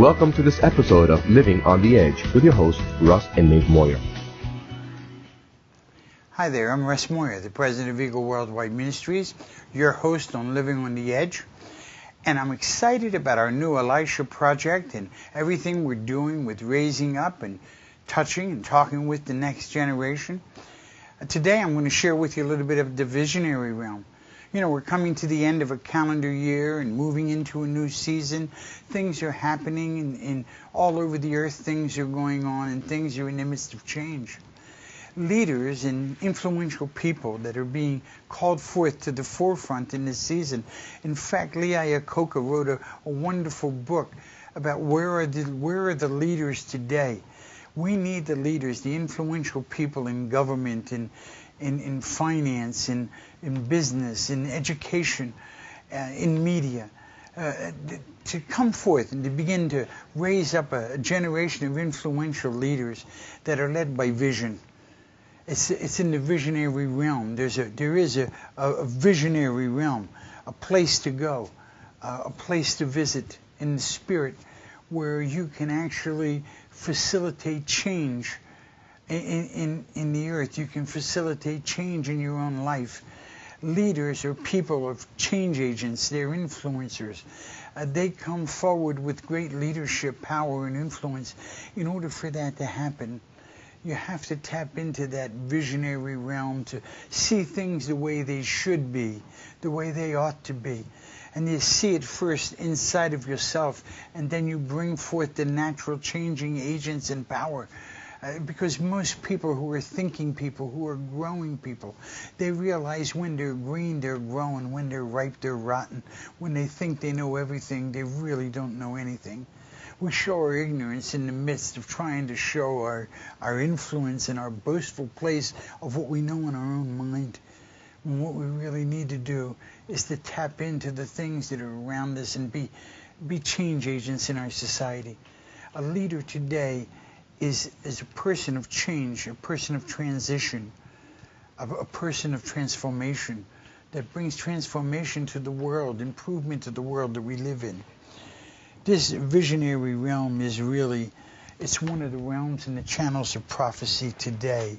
Welcome to this episode of Living on the Edge with your hosts, Russ and Moyer. Hi there, I'm Russ Moyer, the president of Worldwide Ministries, your host on Living on the Edge. And I'm excited about our new Elisha project and everything we're doing with raising up and touching and talking with the next generation. Today I'm going to share with you a little bit of the visionary realm. You know, we're coming to the end of a calendar year and moving into a new season. Things are happening in all over the earth. Things are going on and things are in the midst of change. Leaders and influential people that are being called forth to the forefront in this season. In fact, Lee Iacocca wrote a wonderful book about where are the leaders today. We need the leaders, the influential people in government, in finance, in business, in education, in media, to come forth and to begin to raise up a generation of influential leaders that are led by vision. It's in the visionary realm. There is a visionary realm, a place to go, a place to visit in the spirit, where you can actually facilitate change in the earth. You can facilitate change in your own life. Leaders are people of change agents. They're influencers. They come forward with great leadership, power, and influence. In order for that to happen, you have to tap into that visionary realm to see things the way they should be, the way they ought to be. And you see it first inside of yourself, and then you bring forth the natural changing agents and power. Because most people who are thinking people, who are growing people, they realize when they're green, they're growing. When they're ripe, they're rotten. When they think they know everything, they really don't know anything. We show our ignorance in the midst of trying to show our influence and our boastful place of what we know in our own mind. And what we really need to do is to tap into the things that are around us and be change agents in our society. A leader today is a person of change, a person of transition, a person of transformation that brings transformation to the world, improvement to the world that we live in. This visionary realm is really, it's one of the realms and the channels of prophecy today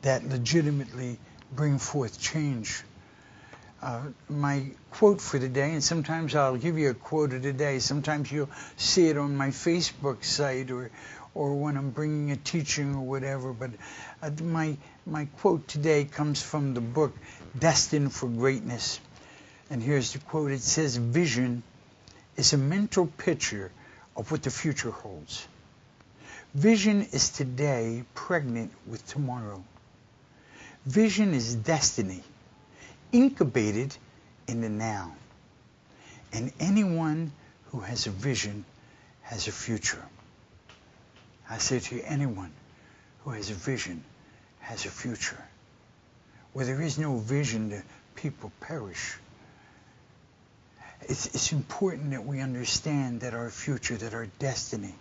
that legitimately bring forth change. My quote for today, and sometimes I'll give you a quote of the day, sometimes you'll see it on my Facebook site or when I'm bringing a teaching or whatever, but my quote today comes from the book Destined for Greatness. And here's the quote. It says, "Vision is a mental picture of what the future holds. Vision is today pregnant with tomorrow. Vision is destiny, incubated in the now. And anyone who has a vision has a future." I say to you, anyone who has a vision has a future. Where there is no vision, the people perish. It's important that we understand that our future, that our destiny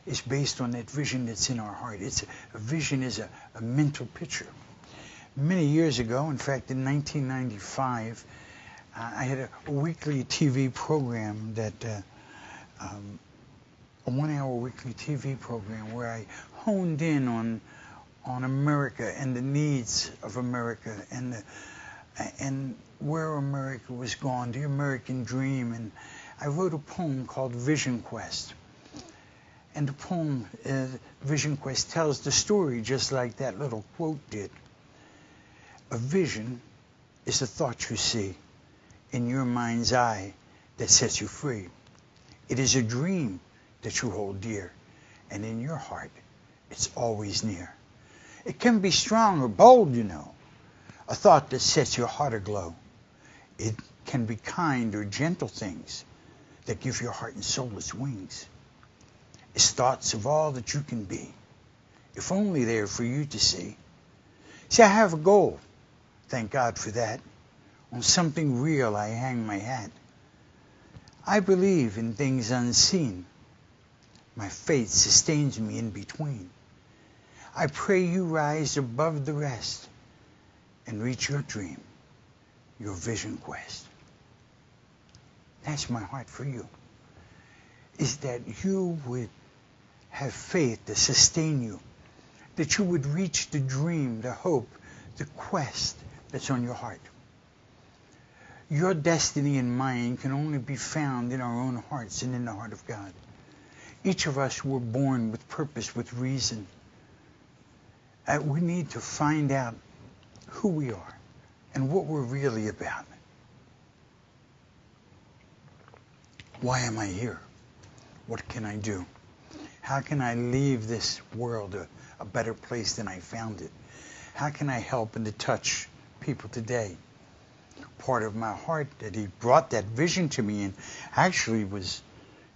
is based on that vision that's in our heart. A vision is a mental picture. Many years ago, in fact in 1995, I had a weekly TV program that, a 1-hour weekly TV program where I honed in on America and the needs of America and where America was gone, the American dream. And I wrote a poem called Vision Quest. And the poem, Vision Quest, tells the story just like that little quote did. A vision is a thought you see in your mind's eye that sets you free. It is a dream that you hold dear, and in your heart, it's always near. It can be strong or bold, you know, a thought that sets your heart aglow. It can be kind or gentle things that give your heart and soul its wings. It's thoughts of all that you can be, if only they're for you to see. See, I have a goal, thank God for that. On something real I hang my hat. I believe in things unseen. My faith sustains me in between. I pray you rise above the rest and reach your dream, your vision quest. That's my heart for you. is that you would have faith to sustain you, that you would reach the dream, the hope, the quest that's on your heart. Your destiny and mine can only be found in our own hearts and in the heart of God. Each of us were born with purpose, with reason. We need to find out who we are and what we're really about. Why am I here? What can I do? How can I leave this world a better place than I found it? How can I help and to touch people today? Part of my heart that he brought that vision to me and actually was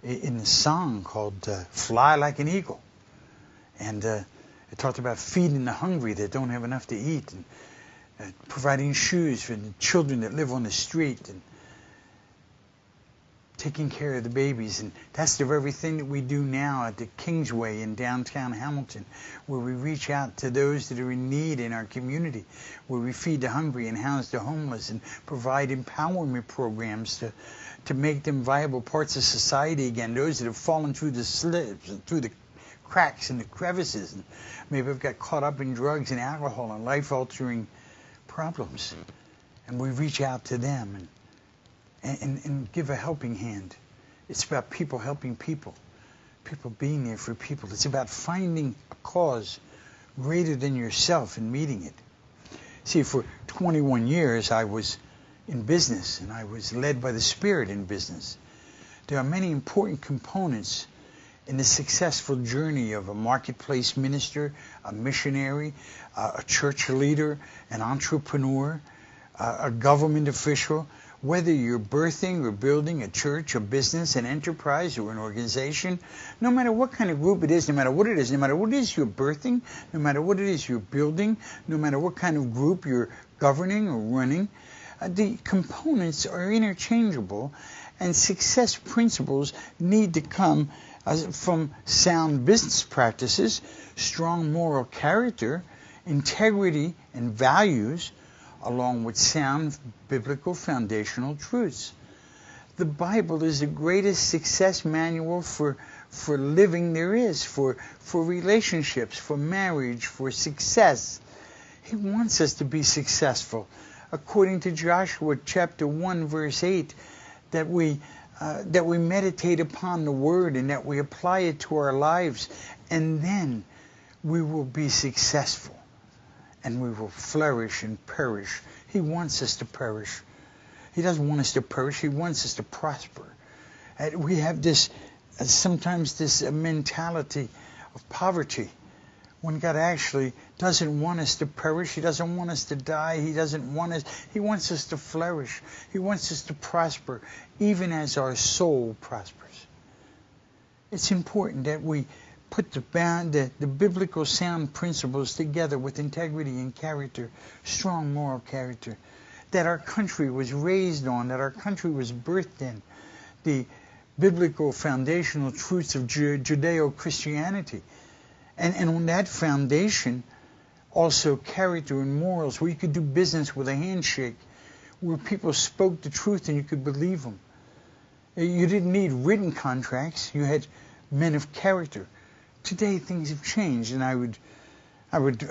in the song called Fly Like an Eagle. And it talked about feeding the hungry that don't have enough to eat, and providing shoes for the children that live on the street, and taking care of the babies. And that's the very thing that we do now at the Kingsway in downtown Hamilton, where we reach out to those that are in need in our community, where we feed the hungry and house the homeless and provide empowerment programs to make them viable parts of society again, those that have fallen through the slips, through the cracks and the crevices, and maybe have got caught up in drugs and alcohol and life-altering problems. And we reach out to them and give a helping hand. It's about people helping people, people being there for people. It's about finding a cause greater than yourself and meeting it. See, for 21 years I was in business, and I was led by the Spirit in business. There are many important components in the successful journey of a marketplace minister, a missionary, a church leader, an entrepreneur, a government official. Whether you're birthing or building a church, a business, an enterprise, or an organization, no matter what kind of group it is, no matter what it is, no matter what it is you're birthing, no matter what it is you're building, no matter what kind of group you're governing or running, the components are interchangeable, and success principles need to come from sound business practices, strong moral character, integrity and values, along with sound biblical foundational truths. The Bible is the greatest success manual for living there is, for relationships, for marriage, for success. He wants us to be successful. According to Joshua chapter 1 verse 8, that we meditate upon the Word and that we apply it to our lives, and then we will be successful and we will flourish and perish. He wants us to perish. He doesn't want us to perish. He wants us to prosper. We have sometimes this mentality of poverty, when God actually doesn't want us to perish. He doesn't want us to die. He wants us to flourish. He wants us to prosper, even as our soul prospers. It's important that we put the biblical sound principles together with integrity and character, strong moral character, that our country was raised on, that our country was birthed in, the biblical foundational truths of Judeo-Christianity. And on that foundation, also character and morals, where you could do business with a handshake, where people spoke the truth and you could believe them. You didn't need written contracts. You had men of character. Today things have changed, and I would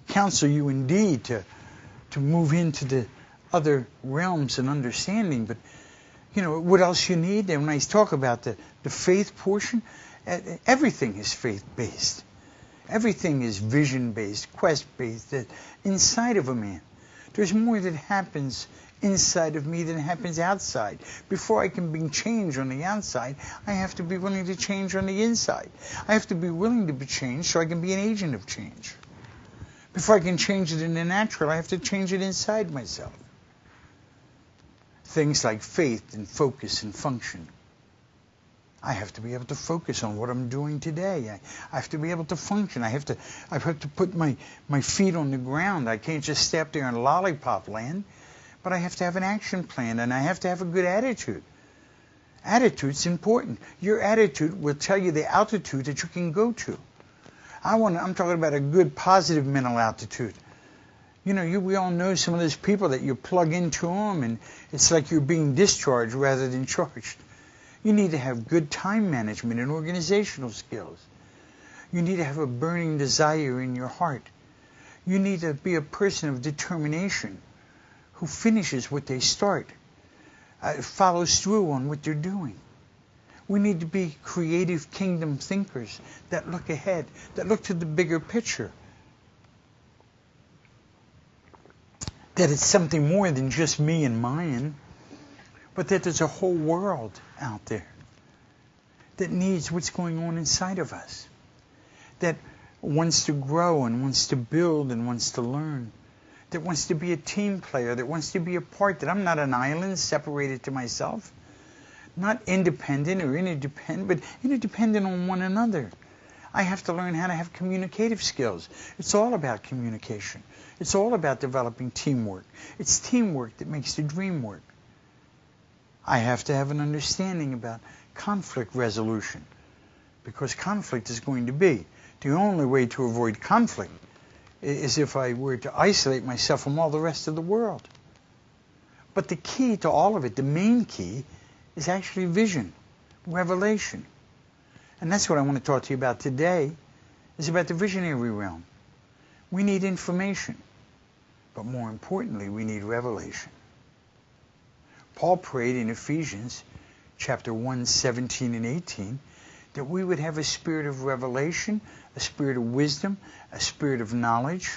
counsel you indeed to move into the other realms and understanding. But what else you need? And when I talk about the faith portion, everything is faith-based. Everything is vision-based, quest-based, inside of a man. There's more that happens inside of me than happens outside. Before I can be changed on the outside, I have to be willing to change on the inside. I have to be willing to be changed so I can be an agent of change. Before I can change it in the natural, I have to change it inside myself. Things like faith and focus and function. I have to be able to focus on what I'm doing today. I have to be able to function. I have to put my feet on the ground. I can't just stay up there in lollipop land, but I have to have an action plan, and I have to have a good attitude. Attitude's important. Your attitude will tell you the altitude that you can go to. I'm talking about a good, positive mental altitude. We all know some of those people that you plug into them, and it's like you're being discharged rather than charged. You need to have good time management and organizational skills. You need to have a burning desire in your heart. You need to be a person of determination who finishes what they start, follows through on what they're doing. We need to be creative kingdom thinkers that look ahead, that look to the bigger picture. That it's something more than just me and mine, but that there's a whole world out there that needs what's going on inside of us, that wants to grow and wants to build and wants to learn, that wants to be a team player, that wants to be a part, that I'm not an island separated to myself, not independent or interdependent, but interdependent on one another. I have to learn how to have communicative skills. It's all about communication. It's all about developing teamwork. It's teamwork that makes the dream work. I have to have an understanding about conflict resolution, because conflict is going to be. The only way to avoid conflict is if I were to isolate myself from all the rest of the world. But the key to all of it, the main key, is actually vision, revelation. And that's what I want to talk to you about today, is about the visionary realm. We need information, but more importantly, we need revelation. Paul prayed in Ephesians chapter 1, 17 and 18, that we would have a spirit of revelation, a spirit of wisdom, a spirit of knowledge.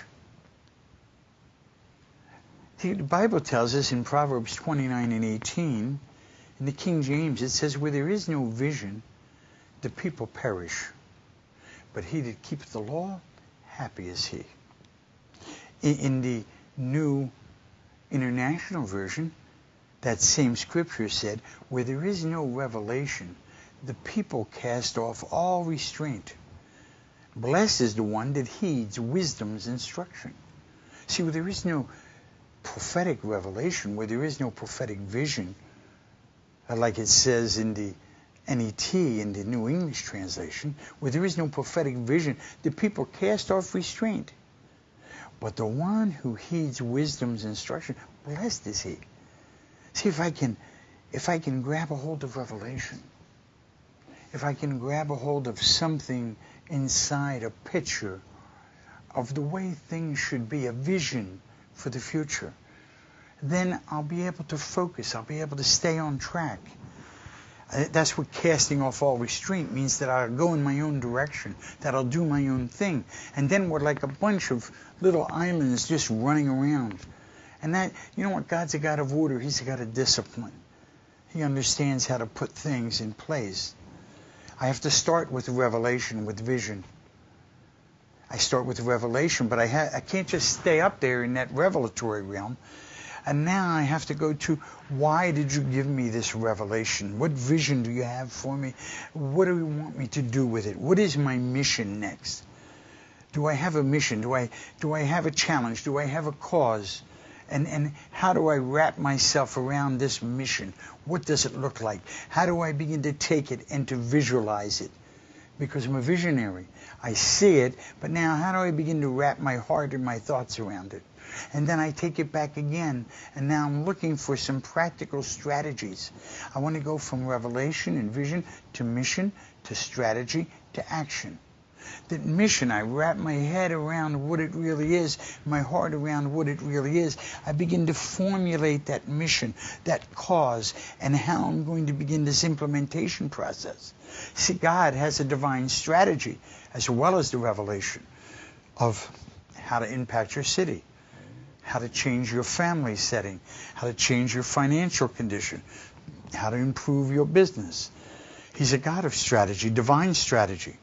The Bible tells us in Proverbs 29 and 18, in the King James, it says, where there is no vision, the people perish. But he that keepeth the law, happy is he. In the New International Version, that same scripture said, where there is no revelation, the people cast off all restraint. Blessed is the one that heeds wisdom's instruction. See, where there is no prophetic revelation, where there is no prophetic vision, like it says in the NET, in the New English Translation, where there is no prophetic vision, the people cast off restraint. But the one who heeds wisdom's instruction, blessed is he. See, if I can grab a hold of revelation, if I can grab a hold of something inside, a picture of the way things should be, a vision for the future, then I'll be able to focus. I'll be able to stay on track. That's what casting off all restraint means, that I'll go in my own direction, that I'll do my own thing. And then we're like a bunch of little islands just running around. And that, you know what, God's a God of order. He's a God of discipline. He understands how to put things in place. I have to start with revelation, with vision. I start with revelation, but I can't just stay up there in that revelatory realm. And now I have to go to, why did you give me this revelation? What vision do you have for me? What do you want me to do with it? What is my mission next? Do I have a mission? Do I have a challenge? Do I have a cause? And how do I wrap myself around this mission? What does it look like? How do I begin to take it and to visualize it? Because I'm a visionary. I see it, but now how do I begin to wrap my heart and my thoughts around it? And then I take it back again, and now I'm looking for some practical strategies. I want to go from revelation and vision to mission, to strategy, to action. That mission, I wrap my head around what it really is, my heart around what it really is. I begin to formulate that mission, that cause, and how I'm going to begin this implementation process. See, God has a divine strategy as well as the revelation of how to impact your city, how to change your family setting, how to change your financial condition, how to improve your business. He's a God of strategy, divine strategy.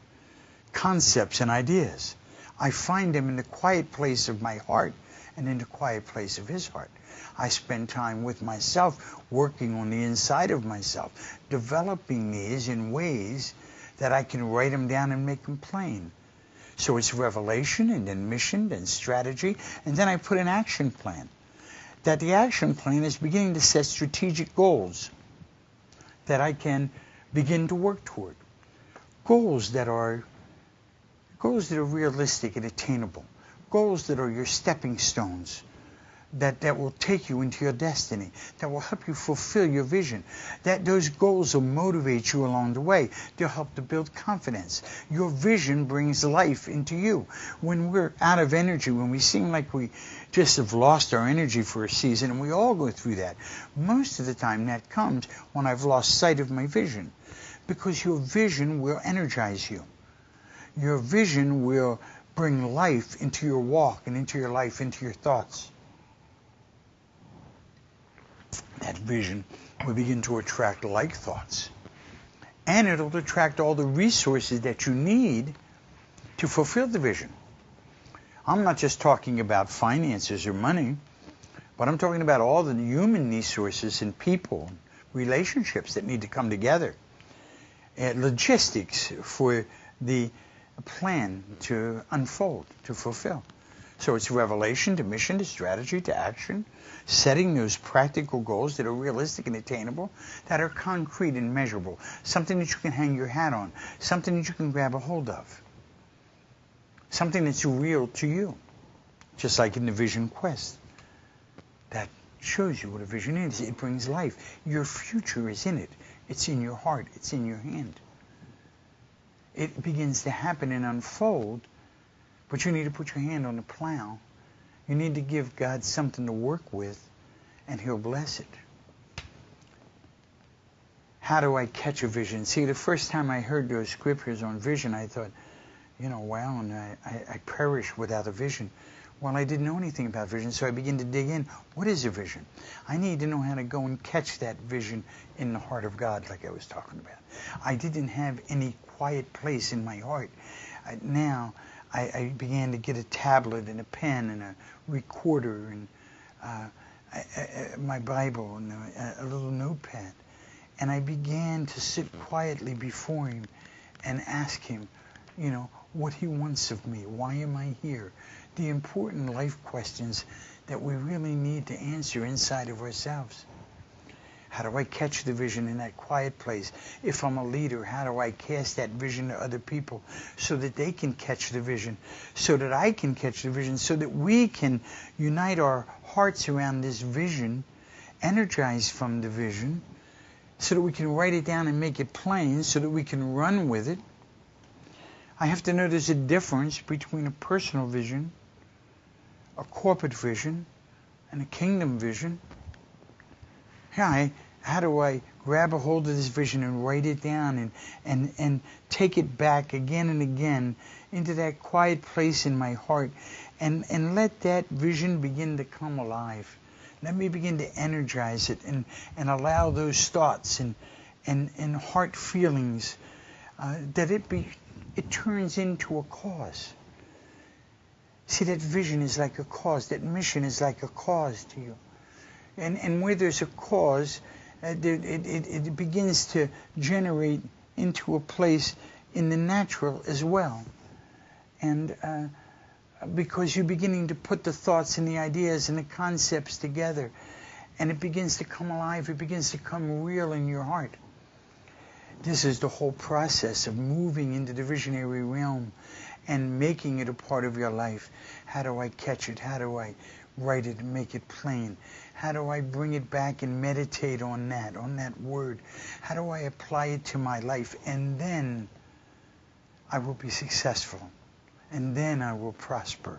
Concepts and ideas. I find them in the quiet place of my heart and in the quiet place of His heart. I spend time with myself, working on the inside of myself, developing these in ways that I can write them down and make them plain. So it's revelation, and then mission, then strategy, and then I put an action plan. That the action plan is beginning to set strategic goals that I can begin to work toward. Goals that are realistic and attainable. Goals that are your stepping stones. that will take you into your destiny, that will help you fulfill your vision, that those goals will motivate you along the way. They'll help to build confidence. Your vision brings life into you. When we're out of energy, when we seem like we just have lost our energy for a season, and we all go through that, most of the time that comes when I've lost sight of my vision, because your vision will energize you. Your vision will bring life into your walk and into your life, into your thoughts. That vision will begin to attract like thoughts. And it'll attract all the resources that you need to fulfill the vision. I'm not just talking about finances or money, but I'm talking about all the human resources and people, relationships that need to come together. Logistics for the plan to unfold, to fulfill. So it's revelation to mission to strategy to action, setting those practical goals that are realistic and attainable, that are concrete and measurable, something that you can hang your hat on, something that you can grab a hold of, something that's real to you, just like in the Vision Quest. That shows you what a vision is. It brings life. Your future is in it. It's in your heart. It's in your hand. It begins to happen and unfold, but you need to put your hand on the plow. You need to give God something to work with, and He'll bless it. How do I catch a vision? See, the first time I heard those scriptures on vision, I thought, wow, and I perish without a vision. Well, I didn't know anything about vision, so I began to dig in. What is a vision? I need to know how to go and catch that vision in the heart of God, like I was talking about. I didn't have any quiet place in my heart. Now, I began to get a tablet and a pen and a recorder and my Bible and a little notepad. And I began to sit quietly before Him and ask Him, what He wants of me. Why am I here? The important life questions that we really need to answer inside of ourselves. How do I catch the vision in that quiet place? If I'm a leader, how do I cast that vision to other people so that they can catch the vision, so that I can catch the vision, so that we can unite our hearts around this vision, energize from the vision, so that we can write it down and make it plain, so that we can run with it. I have to know there's a difference between a personal vision, a corporate vision, and a kingdom vision. How do I grab a hold of this vision and write it down and take it back again and again into that quiet place in my heart and let that vision begin to come alive. Let me begin to energize it and allow those thoughts and heart feelings that it turns into a cause. See, that vision is like a cause. That mission is like a cause to you. And where there's a cause, it begins to generate into a place in the natural as well. And because you're beginning to put the thoughts and the ideas and the concepts together, and it begins to come alive, it begins to come real in your heart. This is the whole process of moving into the visionary realm and making it a part of your life. How do I catch it? How do I write it and make it plain? How do I bring it back and meditate on that word? How do I apply it to my life? And then I will be successful. And then I will prosper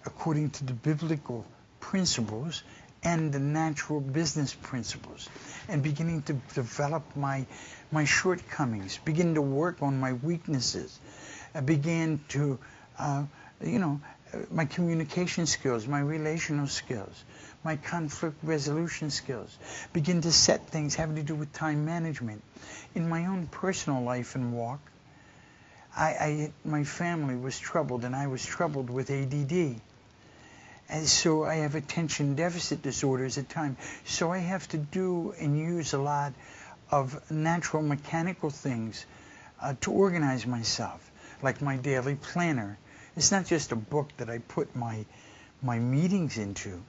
according to the biblical principles and the natural business principles, and beginning to develop my shortcomings, begin to work on my weaknesses, began to, my communication skills, my relational skills, my conflict resolution skills, begin to set things having to do with time management. In my own personal life and walk, my family was troubled, and I was troubled with ADD. And so I have attention deficit disorders at times. So I have to do and use a lot of natural mechanical things to organize myself, like my daily planner. It's not just a book that I put my meetings into,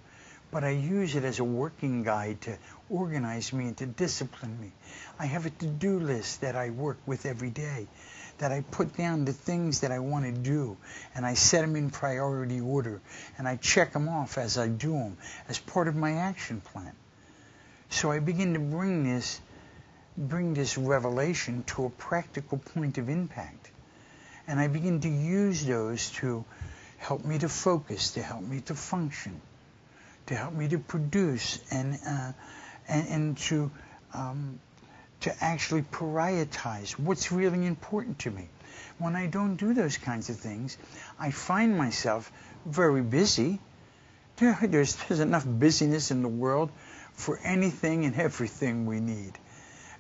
but I use it as a working guide to organize me and to discipline me. I have a to-do list that I work with every day that I put down the things that I want to do, and I set them in priority order, and I check them off as I do them, as part of my action plan. So I begin to bring this revelation to a practical point of impact. And I begin to use those to help me to focus, to help me to function, to help me to produce, and to actually prioritize what's really important to me. When I don't do those kinds of things, I find myself very busy. There's enough busyness in the world for anything and everything we need.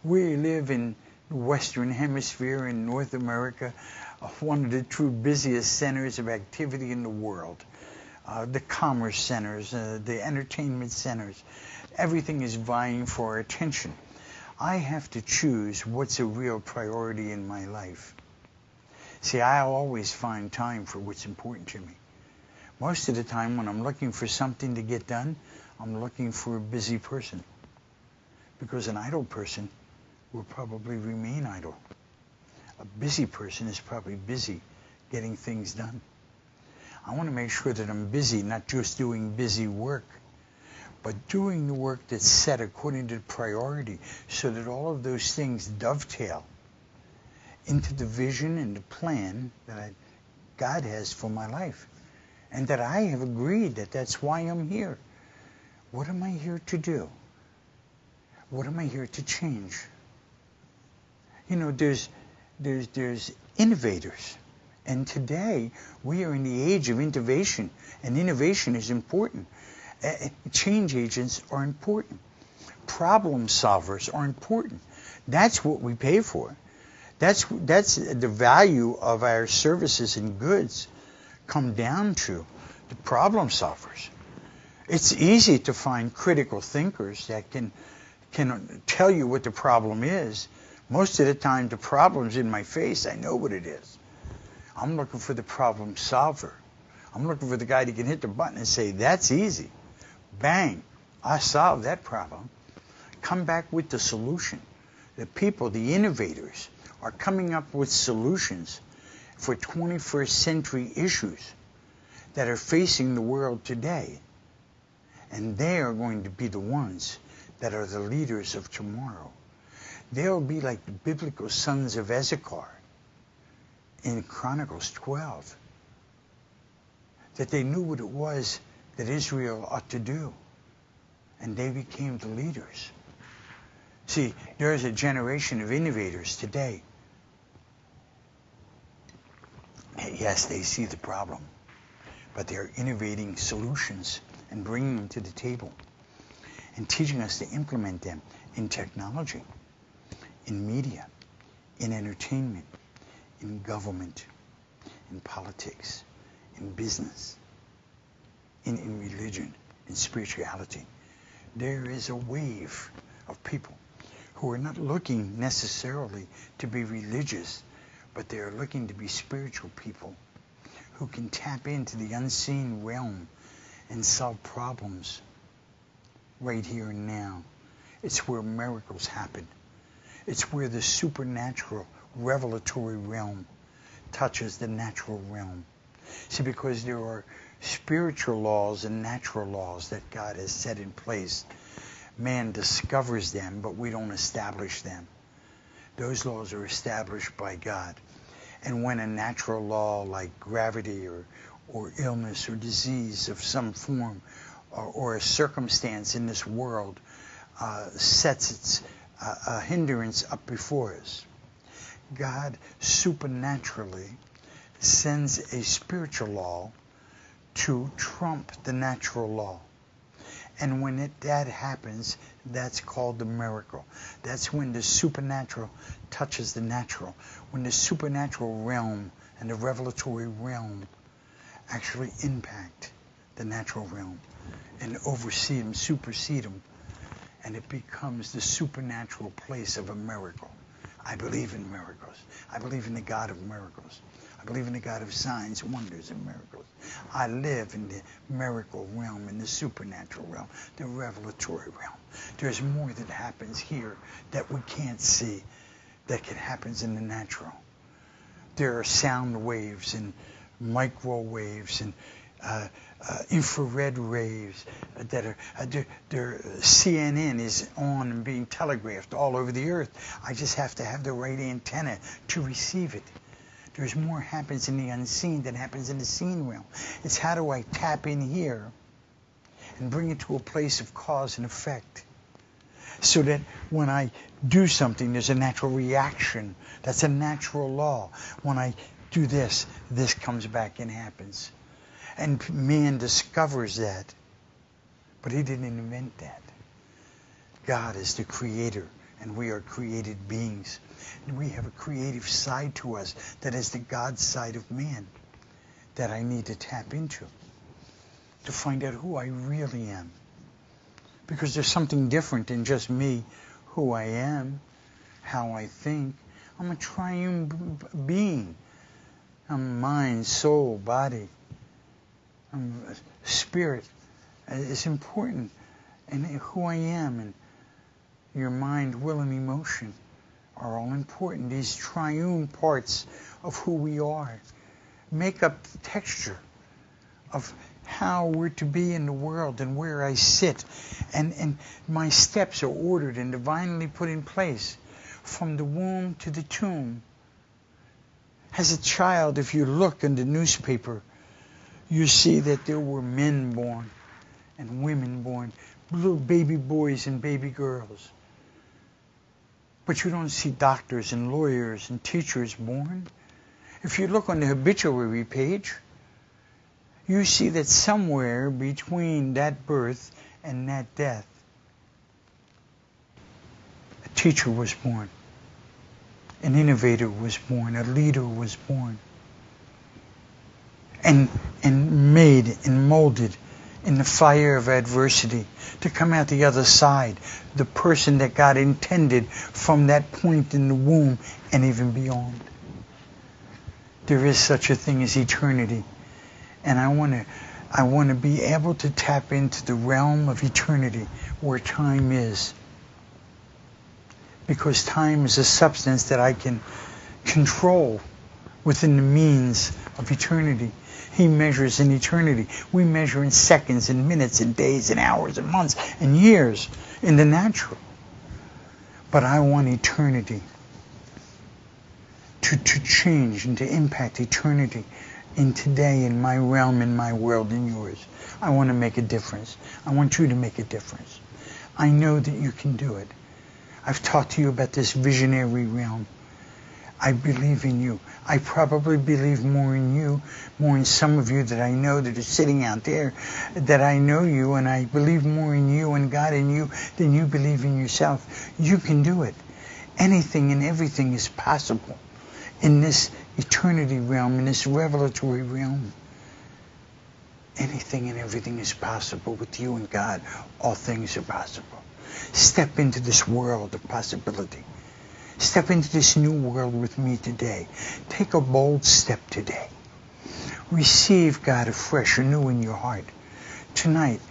We live in the Western Hemisphere in North America, one of the true busiest centers of activity in the world. The commerce centers, the entertainment centers, everything is vying for our attention. I have to choose what's a real priority in my life. See, I always find time for what's important to me. Most of the time when I'm looking for something to get done, I'm looking for a busy person. Because an idle person will probably remain idle. A busy person is probably busy getting things done. I want to make sure that I'm busy, not just doing busy work, but doing the work that's set according to priority, so that all of those things dovetail into the vision and the plan that God has for my life. And that I have agreed that that's why I'm here. What am I here to do? What am I here to change? You know, there's innovators. And today, we are in the age of innovation. And innovation is important. Change agents are important. Problem solvers are important. That's what we pay for. That's the value of our services and goods come down to the problem solvers. It's easy to find critical thinkers that can tell you what the problem is. Most of the time, the problem's in my face. I know what it is. I'm looking for the problem solver. I'm looking for the guy that can hit the button and say, that's easy. Bang, I solved that problem. Come back with the solution. The people, the innovators, are coming up with solutions for 21st century issues that are facing the world today. And they are going to be the ones that are the leaders of tomorrow. They'll be like the biblical sons of Issachar in Chronicles 12. That they knew what it was that Israel ought to do. And they became the leaders. See, there is a generation of innovators today. Yes, they see the problem, but they're innovating solutions and bringing them to the table and teaching us to implement them in technology, in media, in entertainment, in government, in politics, in business, in religion, in spirituality. There is a wave of people who are not looking necessarily to be religious, but they are looking to be spiritual people who can tap into the unseen realm and solve problems right here and now. It's where miracles happen. It's where the supernatural revelatory realm touches the natural realm. See, because there are spiritual laws and natural laws that God has set in place. Man discovers them, but we don't establish them. Those laws are established by God. And when a natural law like gravity or illness or disease of some form or a circumstance in this world sets its hindrance up before us, God supernaturally sends a spiritual law to trump the natural law. And when that happens, that's called the miracle. That's when the supernatural touches the natural. When the supernatural realm and the revelatory realm actually impact the natural realm and oversee them, supersede them, and it becomes the supernatural place of a miracle. I believe in miracles. I believe in the God of miracles. I believe in the God of signs, wonders, and miracles. I live in the miracle realm, in the supernatural realm, the revelatory realm. There's more that happens here that we can't see that can happen in the natural. There are sound waves and microwaves and infrared waves that are, CNN is on and being telegraphed all over the earth. I just have to have the right antenna to receive it. There's more happens in the unseen than happens in the seen realm. It's how do I tap in here and bring it to a place of cause and effect, so that when I do something, there's a natural reaction. That's a natural law. When I do this, this comes back and happens. And man discovers that, but he didn't invent that. God is the creator, and we are created beings. And we have a creative side to us that is the God side of man that I need to tap into to find out who I really am. Because there's something different than just me, who I am, how I think. I'm a triune being. I'm mind, soul, body. I'm spirit. It's important. And who I am and your mind, will, and emotion are all important. These triune parts of who we are make up the texture of how we're to be in the world and where I sit. And my steps are ordered and divinely put in place from the womb to the tomb. As a child, if you look in the newspaper, you see that there were men born and women born, little baby boys and baby girls. But you don't see doctors and lawyers and teachers born. If you look on the obituary page, you see that somewhere between that birth and that death, a teacher was born, an innovator was born, a leader was born, and made and molded in the fire of adversity to come out the other side, the person that God intended from that point in the womb and even beyond. There is such a thing as eternity. And I want to be able to tap into the realm of eternity where time is. Because time is a substance that I can control within the means of eternity. He measures in eternity. We measure in seconds and minutes and days and hours and months and years in the natural. But I want eternity to change and to impact eternity in today, in my realm, in my world, in yours. I want to make a difference. I want you to make a difference. I know that you can do it. I've talked to you about this visionary realm. I believe in you. I probably believe more in you, more in some of you that I know that are sitting out there, that I know you, and I believe more in you and God in you than you believe in yourself. You can do it. Anything and everything is possible in this eternity realm, in this revelatory realm. Anything and everything is possible with you and God. All things are possible. Step into this world of possibility. Step into this new world with me today. Take a bold step today. Receive God afresh, anew in your heart. Tonight,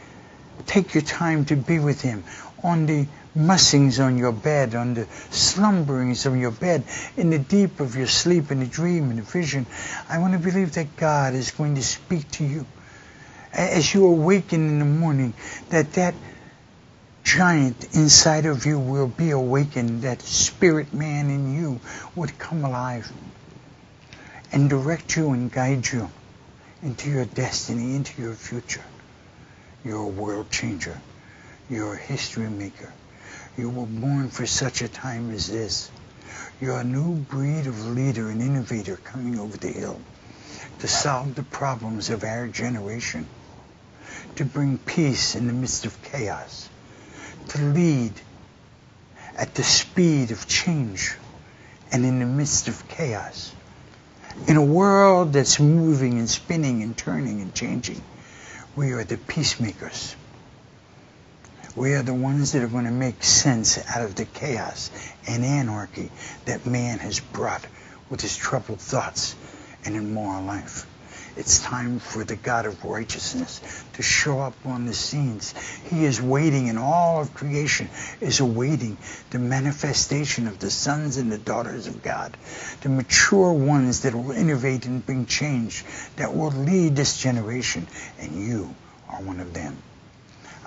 take your time to be with Him on the mussings on your bed, on the slumberings of your bed, in the deep of your sleep, in the dream, in the vision. I want to believe that God is going to speak to you. As you awaken in the morning, that giant inside of you will be awakened, that spirit man in you would come alive and direct you and guide you into your destiny, into your future. You're a world changer. You're a history maker. You were born for such a time as this. You're a new breed of leader and innovator coming over the hill to solve the problems of our generation, to bring peace in the midst of chaos, to lead at the speed of change and in the midst of chaos. In a world that's moving and spinning and turning and changing, we are the peacemakers. We are the ones that are going to make sense out of the chaos and anarchy that man has brought with his troubled thoughts and immoral life. It's time for the God of righteousness to show up on the scenes. He is waiting, and all of creation is awaiting the manifestation of the sons and the daughters of God, the mature ones that will innovate and bring change, that will lead this generation, and you are one of them.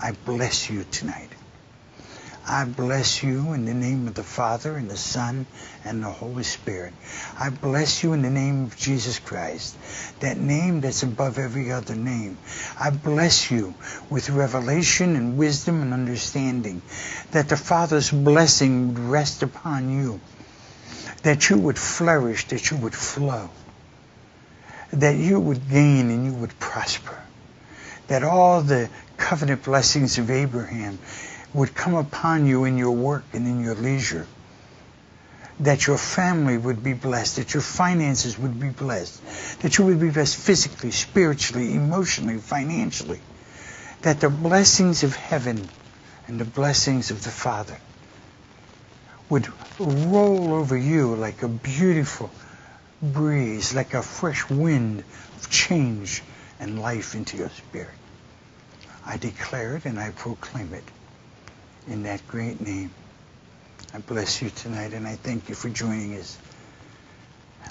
I bless you tonight. I bless you in the name of the Father and the Son and the Holy Spirit. I bless you in the name of Jesus Christ, that name that's above every other name. I bless you with revelation and wisdom and understanding, that the Father's blessing would rest upon you, that you would flourish, that you would flow, that you would gain and you would prosper, that all the covenant blessings of Abraham would come upon you in your work and in your leisure, that your family would be blessed, that your finances would be blessed, that you would be blessed physically, spiritually, emotionally, financially, that the blessings of heaven and the blessings of the Father would roll over you like a beautiful breeze, like a fresh wind of change and life into your spirit. I declare it and I proclaim it in that great name. I bless you tonight, and I thank you for joining us.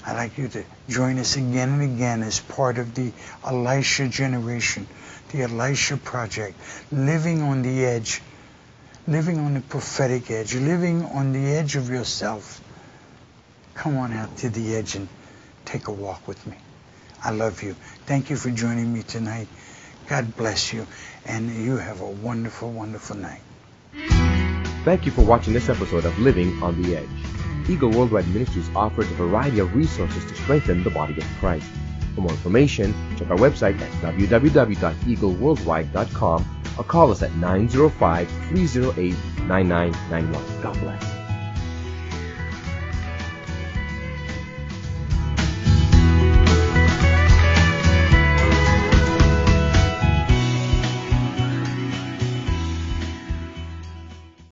I'd like you to join us again and again as part of the Elisha generation, the Elisha project, living on the edge, living on the prophetic edge, living on the edge of yourself. Come on out to the edge and take a walk with me. I love you. Thank you for joining me tonight. God bless you, and you have a wonderful, wonderful night. Thank you for watching this episode of Living on the Edge. Eagle Worldwide Ministries offers a variety of resources to strengthen the body of Christ. For more information, check our website at www.eagleworldwide.com or call us at 905-308-9991. God bless.